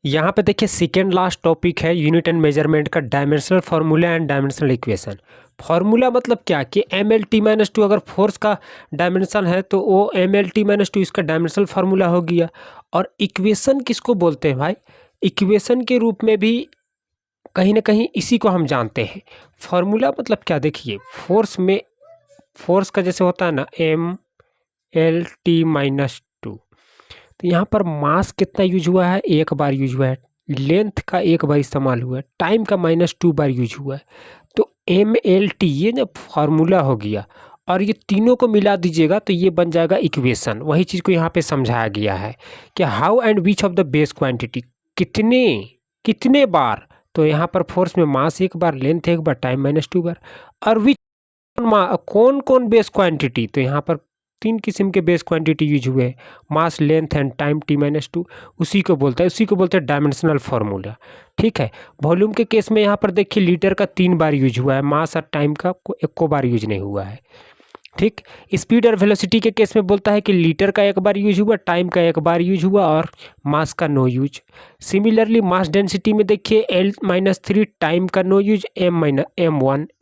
यहाँ पे देखिए सेकेंड लास्ट टॉपिक है यूनिट एंड मेजरमेंट का dimensional formula and dimensional equation. Formula मतलब क्या कि M L T minus two अगर फोर्स का डायमेंशन है तो वो M L T minus two इसका डायमेंशनल फार्मूला हो गया। और इक्वेशन किसको बोलते हैं भाई? इक्वेशन के रूप में भी कहीं ना कहीं इसी को हम जानते हैं। फार्मूला मतलब क्या, देखिए फोर्स में, फोर्स का जैसे होता है ना M L T minus two, तो यहाँ पर मास कितना यूज हुआ है? एक बार यूज हुआ है। लेंथ का एक बार इस्तेमाल हुआ है। टाइम का माइनस टू बार यूज हुआ है। तो एम एल टी ये ना फार्मूला हो गया, और ये तीनों को मिला दीजिएगा तो ये बन जाएगा इक्वेशन। वही चीज़ को यहाँ पे समझाया गया है कि how and which of the base quantity, कितने कितने बार। तो यहाँ पर फोर्स में मास एक बार, लेंथ एक बार, टाइम माइनस टू बार। और विच कौन कौन बेस क्वांटिटी, तो यहाँ पर तीन किस्म के बेस क्वांटिटी यूज हुए हैं, mass, length and time T minus two. उसी को बोलता है, उसी को बोलते हैं डायमेंशनल फार्मूला। ठीक है। वॉल्यूम के केस में यहाँ पर देखिए लीटर का 3 बार यूज हुआ है, मास और टाइम का एको बार यूज नहीं हुआ है। ठीक। स्पीड और वेलोसिटी के केस में बोलता है कि लीटर का एक बार यूज हुआ, टाइम का एक बार यूज हुआ और मास का no use. Similarly mass density में देखिए L-3 टाइम का नो यूज, M1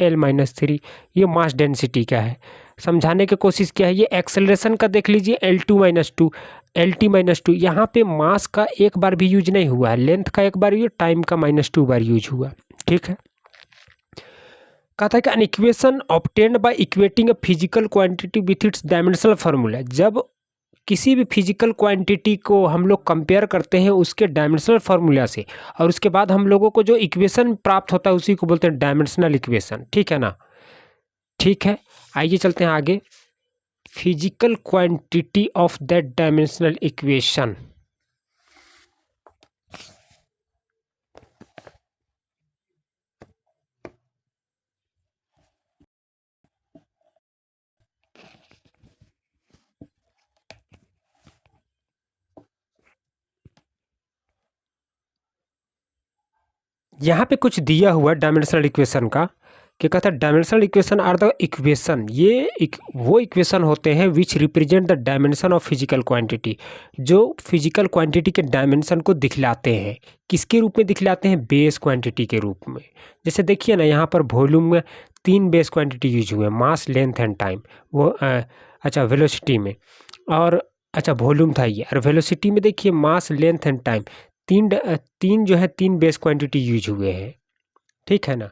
L-3 ये मास डेंसिटी का है। समझाने की कोशिश किया है। ये एक्सेलरेशन का देख लीजिए L2-2 LT-2, यहाँ पे मास का एक बार भी यूज नहीं हुआ है, लेंथ का एक बार यूज, टाइम का -2 बार यूज हुआ। ठीक है। कहता है कि an equation obtained by equating a physical quantity with its dimensional formula. जब किसी भी फिजिकल क्वांटिटी को हम लोग कंपेयर करते हैं उसके डायमेंशनल फार्मूला से, और उसके बाद हम लोगों को जो इक्वेशन प्राप्त होता है उसी को बोलते हैं डायमेंशनल इक्वेशन। ठीक है ना? ठीक है। आइए चलते हैं आगे। Physical quantity of that dimensional equation. यहाँ पे कुछ दिया हुआ डायमेंशनल इक्वेशन का, कि कहता है dimensional equation are the equation, वो इक्वेशन होते हैं which represent the dimension of physical quantity, जो फिजिकल क्वांटिटी के डायमेंशन को दिखलाते हैं। किसके रूप में दिखलाते हैं? बेस क्वांटिटी के रूप में। जैसे देखिए ना, यहाँ पर वॉल्यूम में 3 बेस क्वांटिटी यूज हुए हैं, मास, लेंथ एंड टाइम। वो अच्छा वेलोसिटी में, और अच्छा वॉल्यूम था ये, और वेलोसिटी में देखिए मास, लेंथ एंड टाइम, तीन जो है 3 बेस क्वांटिटी यूज हुए हैं। ठीक है ना?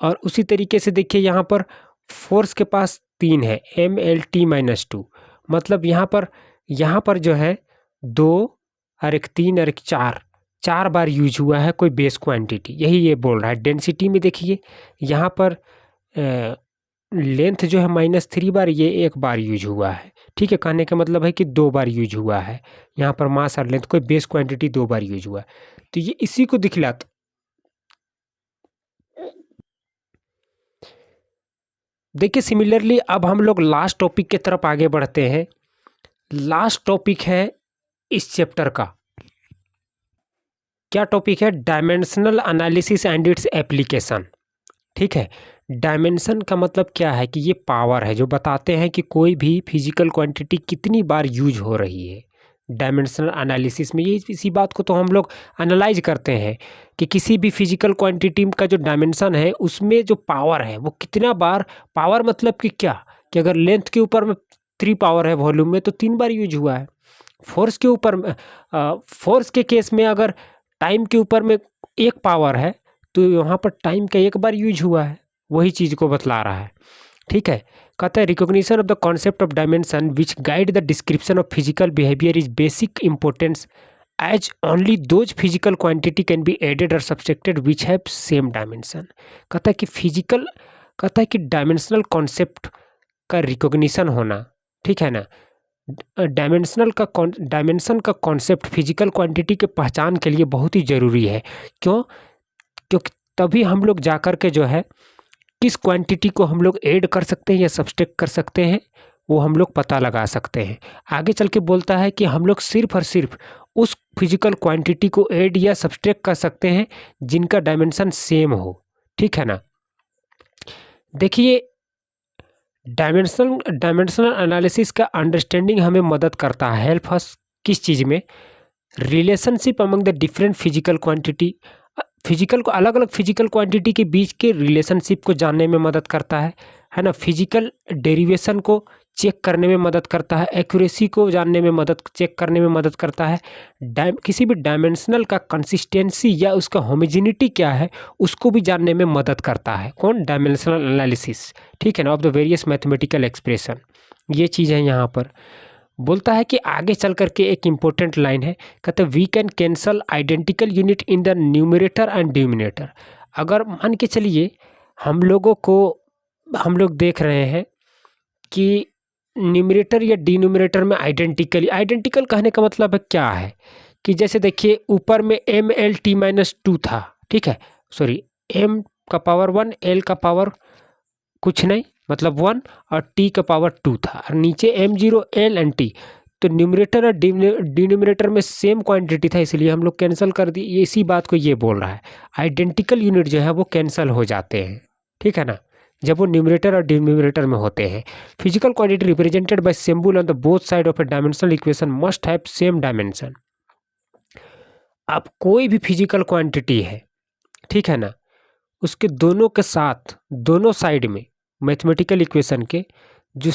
और उसी तरीके से देखिए यहाँ पर फोर्स के पास 3 है, MLT-2, मतलब यहाँ पर जो है 2 और एक 3 और एक 4 बार यूज हुआ है कोई बेस क्वांटिटी, यही ये बोल रहा है। डेंसिटी में देखिए यहाँ पर लेंथ जो है -3 बार, ये एक बार यूज हुआ है। ठीक है। कहने का मतलब है कि 2 बार यूज हुआ है। यहाँ पर मास और लेंथ कोई बेस क्वांटिटी 2 बार यूज हुआ है। तो ये इसी को दिखलाता। देखिए सिमिलरली अब हम लोग लास्ट टॉपिक की तरफ आगे बढ़ते हैं। लास्ट टॉपिक है इस चैप्टर का। क्या टॉपिक है? Dimensional analysis and its application. ठीक है। डायमेंशन का मतलब क्या है कि ये पावर है जो बताते हैं कि कोई भी फिजिकल क्वांटिटी कितनी बार यूज हो रही है। डायमेंशनल एनालिसिस में ये इसी बात को तो हम लोग एनालाइज करते हैं कि किसी भी फिजिकल क्वांटिटी का जो डायमेंशन है उसमें जो पावर है वो कितना बार, पावर मतलब कि क्या, कि अगर लेंथ के ऊपर में 3 पावर है वॉल्यूम में तो 3 बार यूज हुआ है। फोर्स के ऊपर में, फोर्स के केस में अगर टाइम के ऊपर में 1 पावर है तो यहाँ पर टाइम का 1 बार यूज हुआ है। वही चीज़ को बतला रहा है। ठीक है। कहता है recognition of the concept of dimension which guide the description of physical behaviour is basic importance as only those physical quantity can be added और subtracted which have same dimension. कहता है कि डायमेंशनल कॉन्सेप्ट का recognition होना, ठीक है ना, dimension का कॉन्सेप्ट फिजिकल क्वांटिटी के पहचान के लिए बहुत ही ज़रूरी है। क्यों? क्योंकि तभी हम लोग जा कर के जो है किस क्वांटिटी को हम लोग ऐड कर सकते हैं या सब्सट्रैक्ट कर सकते हैं वो हम लोग पता लगा सकते हैं। आगे चल के बोलता है कि हम लोग सिर्फ और सिर्फ उस फिजिकल क्वांटिटी को ऐड या सब्सट्रैक्ट कर सकते हैं जिनका डायमेंशन सेम हो। ठीक है ना? देखिए डायमेंशनल एनालिसिस का अंडरस्टैंडिंग हमें मदद करता है, हेल्प अस किस चीज़ में? Relationship among the different physical quantity, physical को अलग अलग फिजिकल क्वांटिटी के बीच के रिलेशनशिप को जानने में मदद करता है ना। फिजिकल डेरिवेशन को चेक करने में मदद करता है, एक्यूरेसी को जानने में चेक करने में मदद करता है, किसी भी डायमेंशनल का कंसिस्टेंसी या उसका होमोजेनिटी क्या है उसको भी जानने में मदद करता है। कौन? डायमेंशनल एनालिसिस, ठीक है ना, of the various mathematical expression. ये चीज़ है यहाँ पर। बोलता है कि आगे चल करके एक इम्पोर्टेंट लाइन है, कहते हैं we can cancel identical unit in the numerator and denominator. अगर मान के चलिए हम लोग देख रहे हैं कि न्यूमरेटर या डिनोमिनेटर में आइडेंटिकल कहने का मतलब है क्या है कि जैसे देखिए ऊपर में MLT-2 था, ठीक है, सॉरी m का पावर 1 l का पावर कुछ नहीं मतलब 1 और t का पावर 2 था, और नीचे m0 l एंड t। तो न्यूमरेटर और डिनोमिनेटर में सेम क्वांटिटी था, इसलिए हम लोग कैंसिल कर दी। ये इसी बात को ये बोल रहा है, आइडेंटिकल यूनिट जो है वो कैंसिल हो जाते हैं, ठीक है ना, जब वो न्यूमरेटर और डिनोमिनेटर में होते हैं। Physical quantity represented by symbol on the both side of A dimensional equation must have same dimension. अब कोई भी फिजिकल क्वांटिटी है, ठीक है ना, उसके दोनों के साथ दोनों साइड में मैथमेटिकल इक्वेशन के जो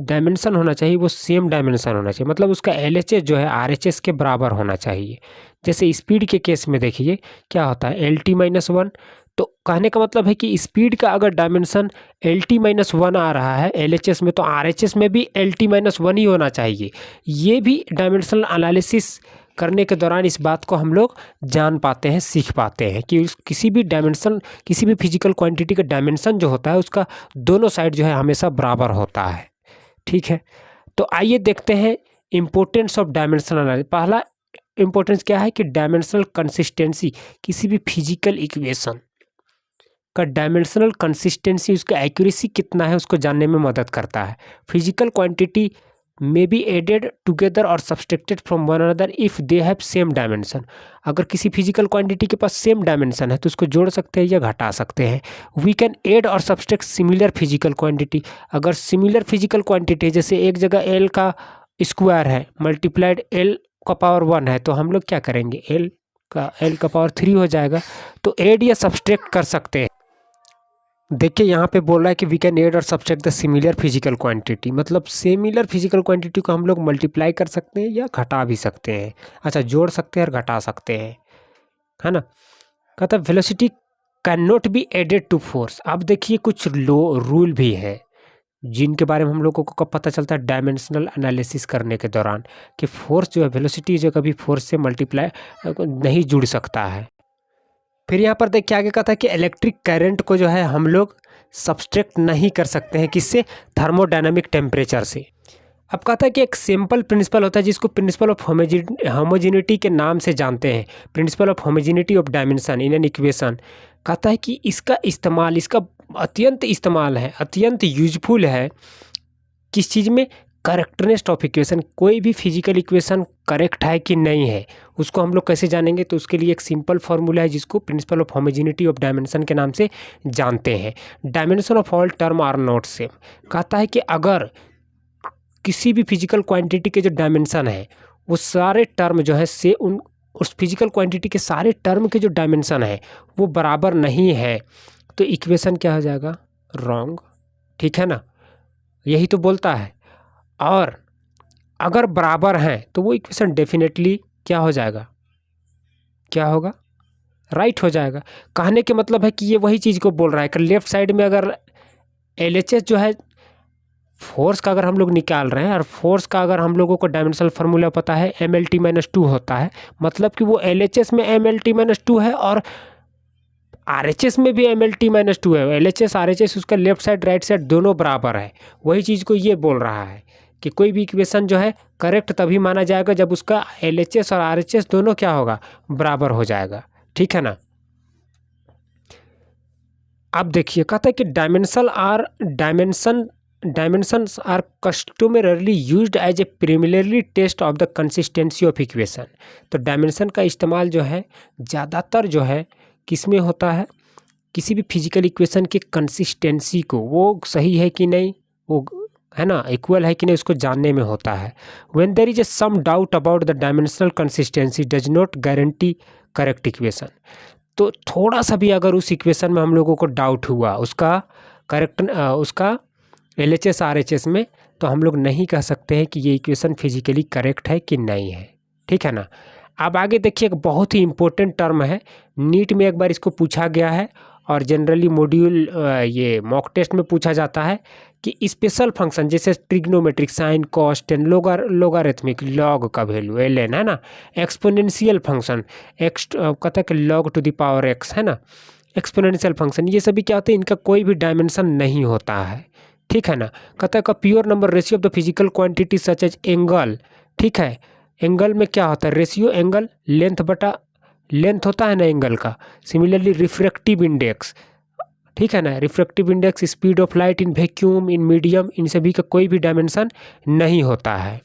डायमेंशन होना चाहिए वो सेम डायमेंशन होना चाहिए, मतलब उसका LHS जो है RHS के बराबर होना चाहिए। जैसे स्पीड के केस में देखिए क्या होता है LT-1, तो कहने का मतलब है कि स्पीड का अगर डायमेंशन LT-1 आ रहा है LHS में, तो RHS में भी LT-1 ही होना चाहिए। ये भी डायमेंशनल एनालिसिस करने के दौरान इस बात को हम लोग जान पाते हैं, सीख पाते हैं कि किसी भी फिजिकल क्वांटिटी का डायमेंशन जो होता है उसका दोनों साइड जो है हमेशा बराबर होता है, ठीक है। तो आइए देखते हैं इम्पोर्टेंस ऑफ डायमेंशनल एनालिसिस। पहला इम्पोर्टेंस क्या है कि डायमेंशनल कंसिस्टेंसी, किसी भी फिजिकल इक्वेशन का डायमेंशनल कंसिस्टेंसी, उसका एक्यूरेसी कितना है उसको जानने में मदद करता है। Physical quantity may be added together or subtracted from one another if they have same dimension। अगर किसी फिजिकल क्वांटिटी के पास सेम डायमेंशन है तो उसको जोड़ सकते हैं या घटा सकते हैं। वी कैन ऐड और सब्सट्रैक्ट सिमिलर फिजिकल क्वांटिटी। अगर सिमिलर फिजिकल क्वांटिटी जैसे एक जगह l का स्क्वायर है मल्टीप्लाइड l का पावर 1 है, तो हम लोग क्या करेंगे l का पावर 3 हो जाएगा, तो ऐड या सब्सट्रैक्ट कर सकते हैं। देखिए यहाँ पे बोल रहा है कि वी कैन ऐड और subtract the similar physical quantity, मतलब सिमिलर फिजिकल क्वांटिटी को हम लोग मल्टीप्लाई कर सकते हैं या घटा भी सकते हैं। अच्छा, जोड़ सकते हैं और घटा सकते हैं, है ना। कहता है velocity can not be added to force. अब देखिए कुछ रूल भी है जिनके बारे में हम लोगों को कब पता चलता है डायमेंशनल एनालिसिस करने के दौरान, कि फोर्स जो है वेलोसिटी जो कभी फोर्स से मल्टीप्लाई नहीं जुड़ सकता है। फिर यहाँ पर देखिए आगे कहता है कि इलेक्ट्रिक करंट को जो है हम लोग सब्सट्रैक्ट नहीं कर सकते हैं, किससे? थर्मोडायनामिक टेम्परेचर से। अब कहता है कि एक सिंपल प्रिंसिपल होता है जिसको प्रिंसिपल ऑफ होमोजेनिटी के नाम से जानते हैं, principal of homogeneity of dimension in an equation. कहता है कि इसका इस्तेमाल है, अत्यंत यूजफुल है किस चीज़ में? Correctness of equation. कोई भी फिजिकल इक्वेशन करेक्ट है कि नहीं है उसको हम लोग कैसे जानेंगे? तो उसके लिए एक सिंपल फार्मूला है जिसको principle of homogeneity of dimension के नाम से जानते हैं। Dimension of all term are not same. कहता है कि अगर किसी भी फिजिकल क्वांटिटी के जो डायमेंशन है वो सारे टर्म जो है से उस फिजिकल क्वांटिटी के सारे टर्म के जो डायमेंशन है वो बराबर नहीं है, तो इक्वेशन क्या हो जाएगा? रॉन्ग, ठीक है ना, यही तो बोलता है। और अगर बराबर हैं तो वो इक्वेशन डेफिनेटली क्या हो जाएगा? क्या होगा? राइट हो जाएगा। कहने के मतलब है कि ये वही चीज़ को बोल रहा है कि लेफ्ट साइड में अगर LHS जो है फोर्स का अगर हम लोग निकाल रहे हैं और फोर्स का अगर हम लोगों को डायमेंशनल फार्मूला पता है MLT-2 होता है, मतलब कि वो LHS में MLT-2 है और RHS में भी MLT-2 है। LHS RHS उसका लेफ्ट साइड राइट साइड दोनों बराबर है। वही चीज़ को ये बोल रहा है कि कोई भी इक्वेशन जो है करेक्ट तभी माना जाएगा जब उसका LHS और RHS दोनों क्या होगा? बराबर हो जाएगा, ठीक है ना। अब देखिए कहता है कि dimensions are customarily used as a preliminary test of the consistency of equation. तो डायमेंशन का इस्तेमाल जो है ज़्यादातर जो है किस में होता है? किसी भी फिजिकल इक्वेशन की कंसिस्टेंसी को, वो सही है कि नहीं वो है ना, इक्वल है कि नहीं उसको जानने में होता है। When there is a some doubt about the dimensional consistency does not guarantee correct equation. तो थोड़ा सा भी अगर उस इक्वेशन में हम लोगों को डाउट हुआ उसका उसका LHS RHS में, तो हम लोग नहीं कह सकते हैं कि ये इक्वेशन फिजिकली करेक्ट है कि नहीं है। ठीक है ना। अब आगे देखिए, एक बहुत ही इम्पोर्टेंट टर्म है, नीट में एक बार इसको पूछा गया है और जनरली मॉड्यूल ये मॉक टेस्ट में पूछा जाता है कि स्पेशल फंक्शन जैसे trigonometric, sine, cos, tan, logarithmic, log का वैल्यू ln है ना, एक्सपोनेंशियल फंक्शन कहता है कि log to the power x है ना, एक्सपोनेंशियल फंक्शन, ये सभी क्या होते हैं, इनका कोई भी डायमेंशन नहीं होता है। ठीक है ना। कहता है का pure number ratio of the physical quantity such as angle. ठीक है, एंगल में क्या होता है, रेशियो एंगल लेंथ बटा लेंथ होता है ना एंगल का। सिमिलरली रिफ्रैक्टिव इंडेक्स, ठीक है ना, refractive index, speed of light in vacuum, in medium, इन सभी का कोई भी डायमेंशन नहीं होता है।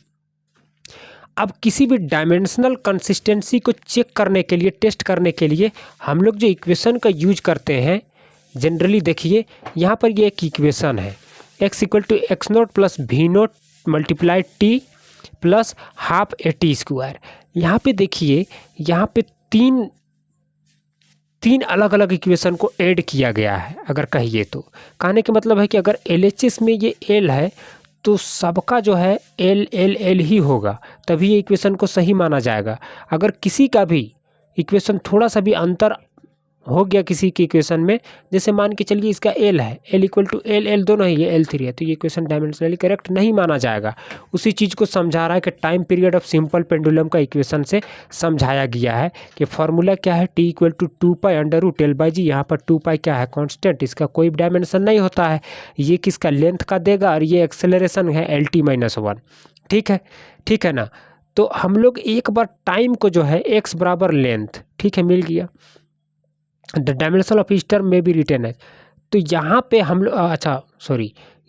अब किसी भी डायमेंशनल कंसिस्टेंसी को चेक करने के लिए, टेस्ट करने के लिए हम लोग जो इक्वेशन का यूज करते हैं जनरली, देखिए यहाँ पर ये एक इक्वेशन है, x equal to X naught plus V naught multiply T plus half A T square. यहाँ पे देखिए, यहाँ पे तीन अलग अलग इक्वेशन को ऐड किया गया है। अगर कहिए तो कहने का मतलब है कि अगर LHS में ये L है तो सबका जो है L L L ही होगा, तभी ये इक्वेशन को सही माना जाएगा। अगर किसी का भी इक्वेशन थोड़ा सा भी अंतर हो गया किसी के इक्वेशन में, जैसे मान के चलिए इसका L है, L इक्वल टू L दोनों है, ये L3 है, तो ये इक्वेशन डायमेंशनली करेक्ट नहीं माना जाएगा। उसी चीज़ को समझा रहा है कि time period of simple pendulum का इक्वेशन से समझाया गया है कि फॉर्मूला क्या है, T इक्वल टू 2π√L/g। यहाँ पर 2π क्या है, कॉन्स्टेंट, इसका कोई डायमेंशन नहीं होता है। ये किसका लेंथ का देगा और ये एक्सेलरेशन है LT-1। ठीक है ना। तो हम लोग एक बार टाइम को जो है x बराबर लेंथ, ठीक है, मिल गया, the dimension of each term में भी रिटर्न है। तो यहाँ पे हम लोग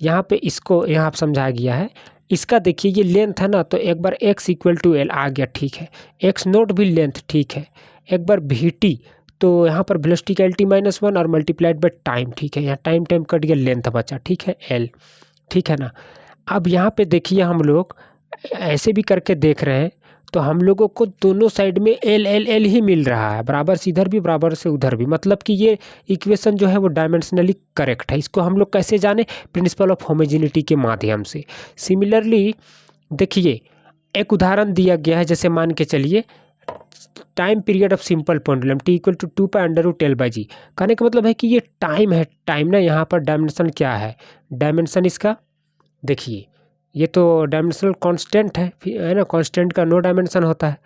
यहाँ पे इसको यहाँ समझाया गया है। इसका देखिए ये लेंथ है ना, तो एक बार x इक्वल टू L आ गया, ठीक है, x नोट भी लेंथ, ठीक है, एक बार VT, तो यहाँ पर वेलोसिटी का LT-1 और मल्टीप्लाइड बाय टाइम, ठीक है, यहाँ टाइम कट गया, लेंथ बचा, ठीक है, L, ठीक है ना। अब यहाँ पे देखिए हम लोग ऐसे भी करके देख रहे हैं, तो हम लोगों को दोनों साइड में L L L ही मिल रहा है, बराबर से इधर भी बराबर से उधर भी, मतलब कि ये इक्वेशन जो है वो डायमेंशनली करेक्ट है। इसको हम लोग कैसे जाने, प्रिंसिपल ऑफ होमोजेनिटी के माध्यम से। सिमिलरली देखिए एक उदाहरण दिया गया है, जैसे मान के चलिए time period of simple pendulum T equal to 2π√L/g। कहने का मतलब है कि ये टाइम है, टाइम ना, यहाँ पर डायमेंशन क्या है, डायमेंशन इसका देखिए, ये तो डायमेंशनल कांस्टेंट है ना, कांस्टेंट का नो डायमेंशन होता है।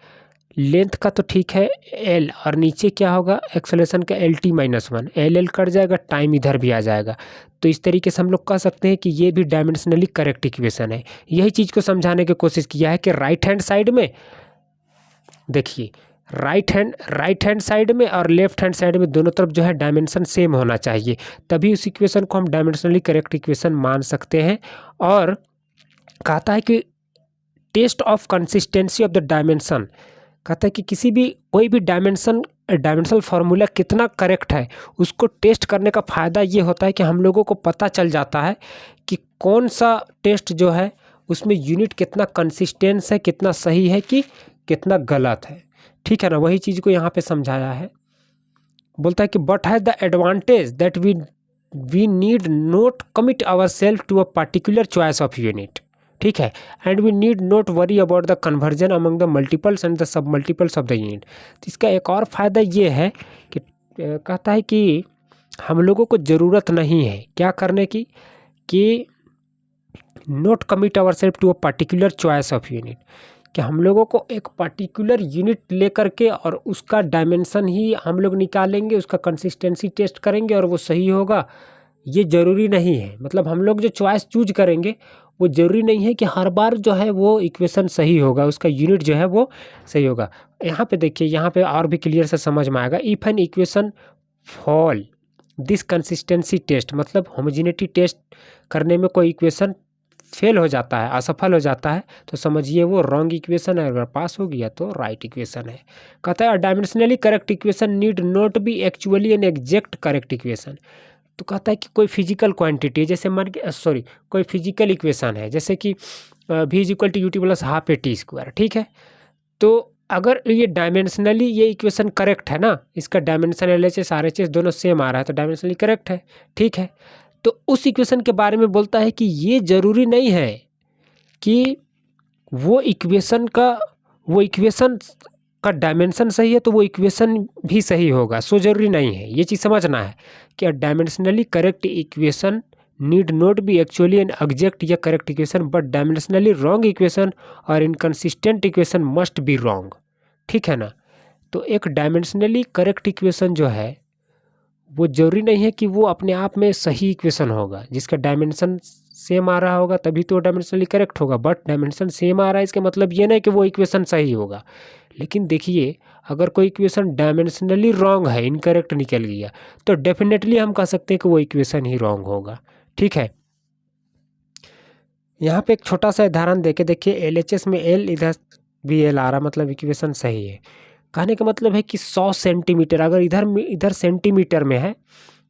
लेंथ का तो ठीक है L, और नीचे क्या होगा, एक्सेलरेशन का LT-1, L कट जाएगा, टाइम इधर भी आ जाएगा। तो इस तरीके से हम लोग कह सकते हैं कि ये भी डायमेंशनली करेक्ट इक्वेशन है। यही चीज़ को समझाने की कोशिश किया है कि राइट हैंड साइड में देखिए, राइट हैंड साइड में और लेफ्ट हैंड साइड में दोनों तरफ जो है डायमेंशन सेम होना चाहिए, तभी उस इक्वेशन को हम डायमेंशनली करेक्ट इक्वेशन मान सकते हैं। और कहता है कि test of consistency of the dimension, कहता है कि किसी भी कोई भी डायमेंशनल फार्मूला कितना करेक्ट है, उसको टेस्ट करने का फ़ायदा ये होता है कि हम लोगों को पता चल जाता है कि कौन सा टेस्ट जो है उसमें यूनिट कितना कंसिस्टेंस है, कितना सही है कि कितना गलत है। ठीक है ना, वही चीज़ को यहाँ पे समझाया है। बोलता है कि but has the advantage that we need not commit our self to a particular choice of unit, ठीक है, and we need not worry about the conversion among the multiples and the sub multiples of the unit. तो इसका एक और फ़ायदा ये है कि कहता है कि हम लोगों को ज़रूरत नहीं है क्या करने की, कि not commit our self to a particular choice of unit, कि हम लोगों को एक पर्टिकुलर यूनिट लेकर के और उसका डायमेंशन ही हम लोग निकालेंगे, उसका कंसिस्टेंसी टेस्ट करेंगे और वो सही होगा, ये ज़रूरी नहीं है। मतलब हम लोग जो चॉइस चूज करेंगे वो ज़रूरी नहीं है कि हर बार जो है वो इक्वेशन सही होगा, उसका यूनिट जो है वो सही होगा। यहाँ पे देखिए, यहाँ पे और भी क्लियर से समझ में आएगा। If an equation fall this consistency test, मतलब होमोजेनिटी टेस्ट करने में कोई इक्वेशन फेल हो जाता है, असफल हो जाता है, तो समझिए वो रॉन्ग इक्वेशन है। अगर पास हो गया तो राइट इक्वेशन है। कहता है dimensionally correct equation need not be actually an exact correct equation, तो कहता है कि कोई फिजिकल क्वांटिटी है, जैसे मान के कोई फिजिकल इक्वेशन है, जैसे कि v is equal to U T plus half A T square, ठीक है। तो अगर ये डायमेंशनली ये इक्वेशन करेक्ट है ना, इसका dimension L H S R H S दोनों सेम आ रहा है, तो डायमेंशनली करेक्ट है, ठीक है। तो उस इक्वेशन के बारे में बोलता है कि ये ज़रूरी नहीं है कि वो इक्वेशन का डायमेंशन सही है तो वो इक्वेशन भी सही होगा, सो ज़रूरी नहीं है। ये चीज़ समझना है कि dimensionally correct equation need not be actually an exact या correct equation, but dimensionally wrong equation और inconsistent equation must be wrong, ठीक है ना। तो एक डायमेंशनली करेक्ट इक्वेशन जो है वो ज़रूरी नहीं है कि वो अपने आप में सही इक्वेशन होगा, जिसका डायमेंशन सेम आ रहा होगा तभी तो डायमेंशनली करेक्ट होगा। बट डायमेंशन सेम आ रहा है इसका मतलब ये नहीं कि वो इक्वेशन सही होगा। लेकिन देखिए, अगर कोई इक्वेशन डायमेंशनली रॉन्ग है, इनकरेक्ट निकल गया, तो डेफिनेटली हम कह सकते हैं कि वो इक्वेशन ही रॉन्ग होगा, ठीक है। यहाँ पे एक छोटा सा उदाहरण देके देखिए, एलएचएस में एल इधर भी एल आ रहा, मतलब इक्वेशन सही है। कहने का मतलब है कि 100 सेंटीमीटर अगर इधर सेंटीमीटर में है,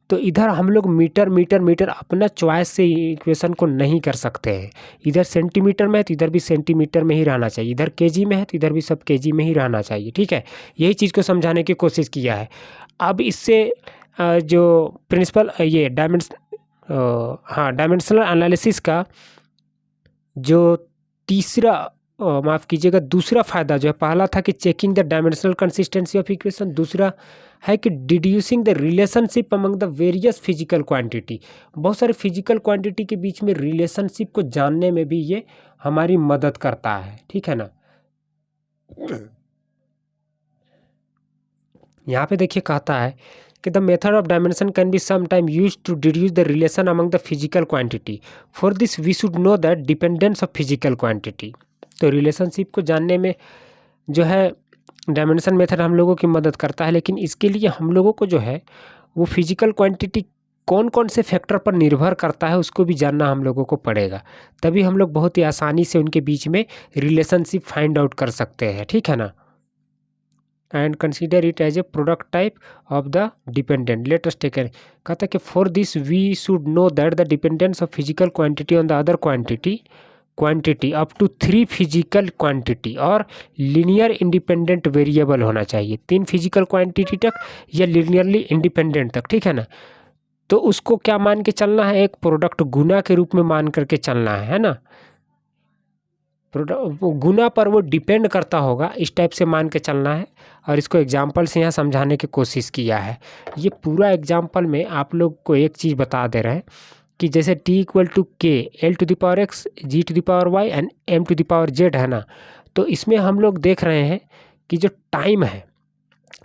तो इधर हम लोग मीटर मीटर मीटर अपना चॉइस से इक्वेशन को नहीं कर सकते हैं। इधर सेंटीमीटर में है तो इधर भी सेंटीमीटर में ही रहना चाहिए, इधर केजी में है तो इधर भी सब केजी में ही रहना चाहिए, ठीक है। यही चीज़ को समझाने की कोशिश किया है। अब इससे जो प्रिंसिपल ये डायमेंशनल एनालिसिस का जो तीसरा माफ़ कीजिएगा दूसरा फ़ायदा जो है, पहला था कि checking the dimensional consistency of equation, दूसरा है कि deducing the relationship among the various physical quantity. बहुत सारे फिजिकल क्वांटिटी के बीच में रिलेशनशिप को जानने में भी ये हमारी मदद करता है, ठीक है ना। यहाँ पे देखिए कहता है कि the method of dimension can be some time use to deduce the relation among the physical quantity. For this we should know that dependence of physical quantity. तो रिलेशनशिप को जानने में जो है डायमेंशन मेथड हम लोगों की मदद करता है, लेकिन इसके लिए हम लोगों को जो है वो फिजिकल क्वांटिटी कौन कौन से फैक्टर पर निर्भर करता है उसको भी जानना हम लोगों को पड़ेगा, तभी हम लोग बहुत ही आसानी से उनके बीच में रिलेशनशिप फाइंड आउट कर सकते हैं, ठीक है ना। And consider it as a product type of the dependent. Let us take कहता है कि for this we should know that the dependence of physical quantity on the other quantity up to 3 physical quantity और linear independent variable होना चाहिए, 3 physical quantity तक या linearly independent तक, ठीक है ना। तो उसको क्या मान के चलना है, एक प्रोडक्ट गुना के रूप में मान करके चलना है ना। गुना पर वो डिपेंड करता होगा, इस टाइप से मान के चलना है। और इसको एग्जाम्पल से यहाँ समझाने की कोशिश किया है। ये पूरा एग्जाम्पल में आप लोग को एक चीज़ बता दे रहे हैं कि जैसे t equal to K L to the power X G to the power Y and M to the power Z है ना। तो इसमें हम लोग देख रहे हैं कि जो टाइम है,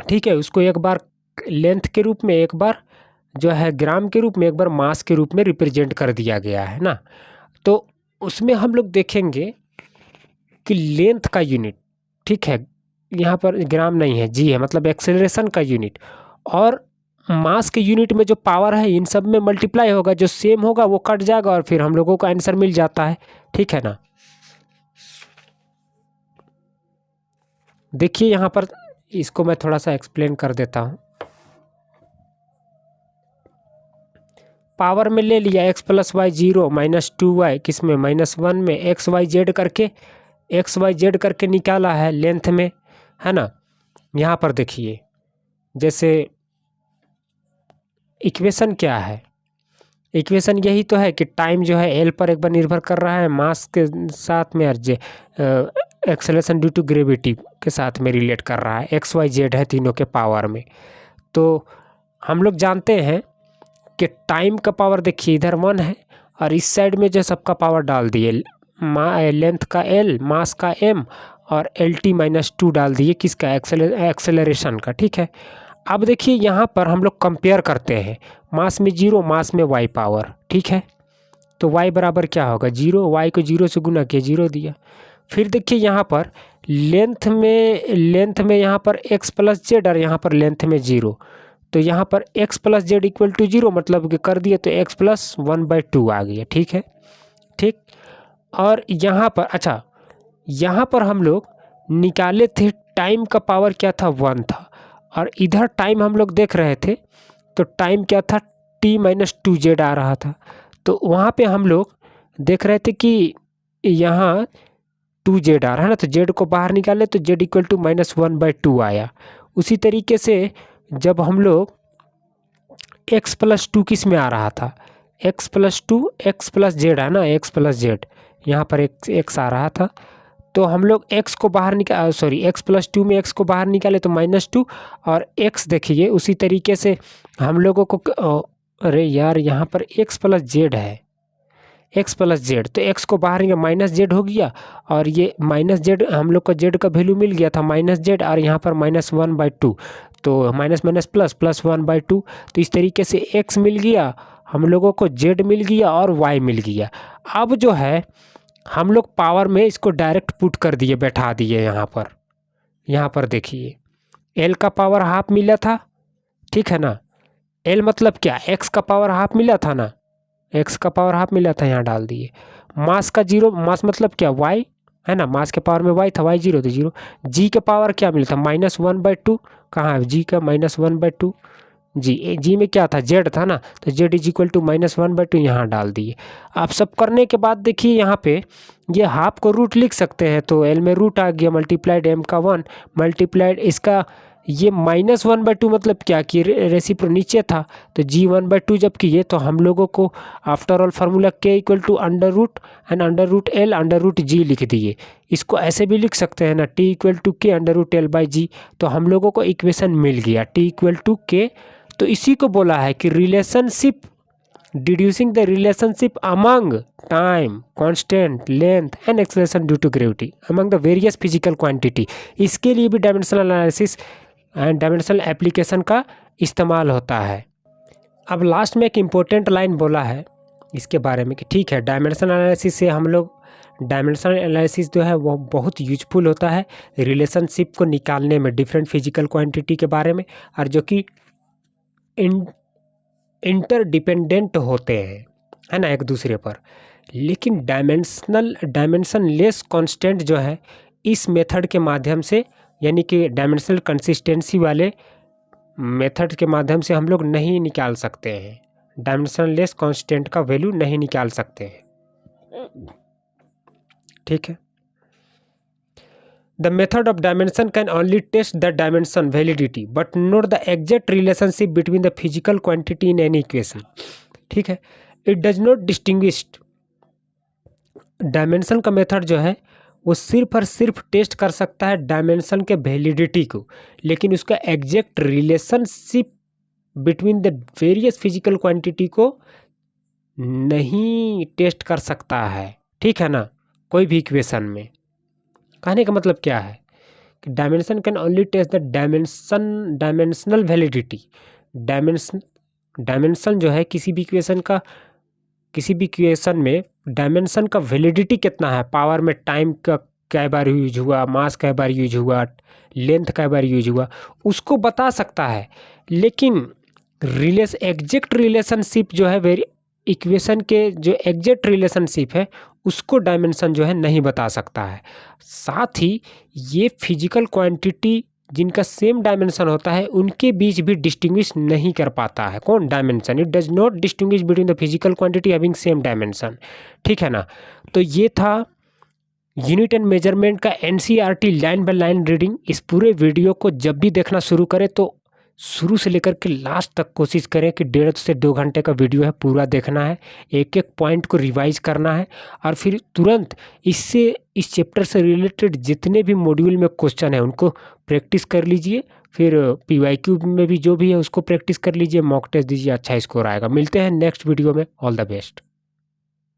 ठीक है, उसको एक बार लेंथ के रूप में, एक बार जो है ग्राम के रूप में, एक बार मास के रूप में रिप्रेजेंट कर दिया गया है ना। तो उसमें हम लोग देखेंगे कि लेंथ का यूनिट, ठीक है, यहाँ पर ग्राम नहीं है, जी है, मतलब एक्सेलरेशन का यूनिट, और मास के यूनिट में जो पावर है इन सब में मल्टीप्लाई होगा, जो सेम होगा वो कट जाएगा और फिर हम लोगों को आंसर मिल जाता है, ठीक है ना। देखिए यहाँ पर इसको मैं थोड़ा सा एक्सप्लेन कर देता हूँ। पावर में ले लिया x plus Y 0 minus 2y, किस में -1 में एक्स वाई जेड करके निकाला है लेंथ में, है ना। यहाँ पर देखिए जैसे इक्वेशन क्या है, इक्वेशन यही तो है कि टाइम जो है एल पर एक बार निर्भर कर रहा है, मास के साथ में एक्सेलरेशन ड्यू टू ग्रेविटी के साथ में रिलेट कर रहा है, एक्स वाई जेड है तीनों के पावर में। तो हम लोग जानते हैं कि टाइम का पावर देखिए इधर 1 है और इस साइड में जो सबका पावर डाल दिए, लेंथ का l, मास का m और LT -2 डाल दिए, किसका, एक्सेलरेशन का, ठीक है। अब देखिए यहाँ पर हम लोग कंपेयर करते हैं, मास में 0, मास में y पावर, ठीक है। तो y बराबर क्या होगा 0, y को 0 से गुना किया 0 दिया। फिर देखिए यहाँ पर लेंथ में यहाँ पर x प्लस जेड और यहाँ पर लेंथ में 0, तो यहाँ पर x plus Z equal to 0 मतलब कि कर दिए तो x प्लस 1/2 आ गया, ठीक है, ठीक। और यहाँ पर अच्छा, यहाँ पर हम लोग निकाले थे टाइम का पावर क्या था 1 था, और इधर टाइम हम लोग देख रहे थे तो टाइम क्या था -2z आ रहा था। तो वहाँ पे हम लोग देख रहे थे कि यहाँ 2z आ रहा है ना, तो z को बाहर निकाले तो z इक्वल टू -1/2 आया। उसी तरीके से जब हम लोग x+2 किस में आ रहा था, x+2 x+z है ना, x+z यहाँ पर x आ रहा था। तो हम लोग x को बाहर x+2 में x को बाहर निकाले तो -2 और x देखिए उसी तरीके से हम लोगों को अरे यार यहाँ पर x+z है, x+z तो x को बाहर निकाल -z हो गया और ये -z हम लोग को z का वैल्यू मिल गया था -z और यहाँ पर -1/2 तो माइनस माइनस प्लस प्लस 1/2। तो इस तरीके से x मिल गया हम लोगों को, z मिल गया और y मिल गया। अब जो है हम लोग पावर में इसको डायरेक्ट पुट कर दिए, बैठा दिए यहाँ पर देखिए l का पावर हाफ मिला था, ठीक है ना। l मतलब क्या, x का पावर हाफ मिला था ना, x का पावर हाफ मिला था, यहाँ डाल दिए। मास का 0, मास मतलब क्या, y है ना, मास के पावर में y था, y 0 तो 0। g के पावर क्या मिला था, -1/2, कहाँ है g का -1/2, जी में क्या था, z था ना, तो z इज इक्वल टू -1/2 यहाँ डाल दिए। आप सब करने के बाद देखिए यहाँ पे ये हाफ को रूट लिख सकते हैं, तो l में रूट आ गया मल्टीप्लाइड m का 1 मल्टीप्लाइड इसका ये -1/2 मतलब क्या कि रेसिप्रो नीचे था तो g 1/2 जब किए तो हम लोगों को after all formula k equal to under root l under root g लिख दिए। इसको ऐसे भी लिख सकते हैं ना, t equal to k under root l/g। तो हम लोगों को इक्वेशन मिल गया t इक्वल टू k। तो इसी को बोला है कि relationship, deducing the relationship among time constant length and acceleration due to gravity among the various physical quantity. इसके लिए भी dimensional analysis and dimensional application का इस्तेमाल होता है। अब लास्ट में एक इम्पोर्टेंट लाइन बोला है इसके बारे में कि ठीक है, डायमेंशनल एनालिसिस से हम लोग, डायमेंशनल एनालिसिस जो है वो बहुत यूजफुल होता है रिलेशनशिप को निकालने में डिफरेंट फिजिकल क्वांटिटी के बारे में, और जो कि इंटरडिपेंडेंट होते हैं, है ना, एक दूसरे पर। लेकिन डायमेंशनलेस कांस्टेंट जो है इस मेथड के माध्यम से, यानी कि डायमेंशनल कंसिस्टेंसी वाले मेथड के माध्यम से हम लोग नहीं निकाल सकते हैं, डायमेंशनलेस कांस्टेंट का वैल्यू नहीं निकाल सकते हैं, ठीक है। The method of dimension can only test the dimension validity but not the exact relationship between the physical quantity in any equation, ठीक है। It does not distinguish, dimension का मेथड जो है वो सिर्फ और सिर्फ टेस्ट कर सकता है डायमेंशन के वैलिडिटी को, लेकिन उसका exact relationship between the various physical quantity को नहीं टेस्ट कर सकता है, ठीक है ना, कोई भी इक्वेशन में। कहने का मतलब क्या है कि dimension can only test the dimensional validity. Dimension जो है किसी भी इक्वेशन में डायमेंशन का वैलिडिटी कितना है, पावर में टाइम का कई बार यूज हुआ, मास कई बार यूज हुआ, लेंथ कई बार यूज हुआ, उसको बता सकता है। लेकिन एग्जैक्ट रिलेशनशिप जो है इक्वेशन के जो एग्जैक्ट रिलेशनशिप है उसको डायमेंशन जो है नहीं बता सकता है। साथ ही ये फिजिकल क्वांटिटी जिनका सेम डायमेंशन होता है उनके बीच भी डिस्टिंग्विश नहीं कर पाता है, कौन, dimension. It does not distinguish between the physical quantity having same dimension, ठीक है ना। तो ये था यूनिट एंड मेजरमेंट का NCERT line by line reading. इस पूरे वीडियो को जब भी देखना शुरू करें तो शुरू से लेकर के लास्ट तक कोशिश करें कि 1.5 से 2 घंटे का वीडियो है, पूरा देखना है, एक एक पॉइंट को रिवाइज करना है और फिर तुरंत इस चैप्टर से रिलेटेड जितने भी मॉड्यूल में क्वेश्चन है उनको प्रैक्टिस कर लीजिए। फिर PYQ में भी जो भी है उसको प्रैक्टिस कर लीजिए, मॉक टेस्ट दीजिए, अच्छा स्कोर आएगा। मिलते हैं नेक्स्ट वीडियो में, ऑल द बेस्ट।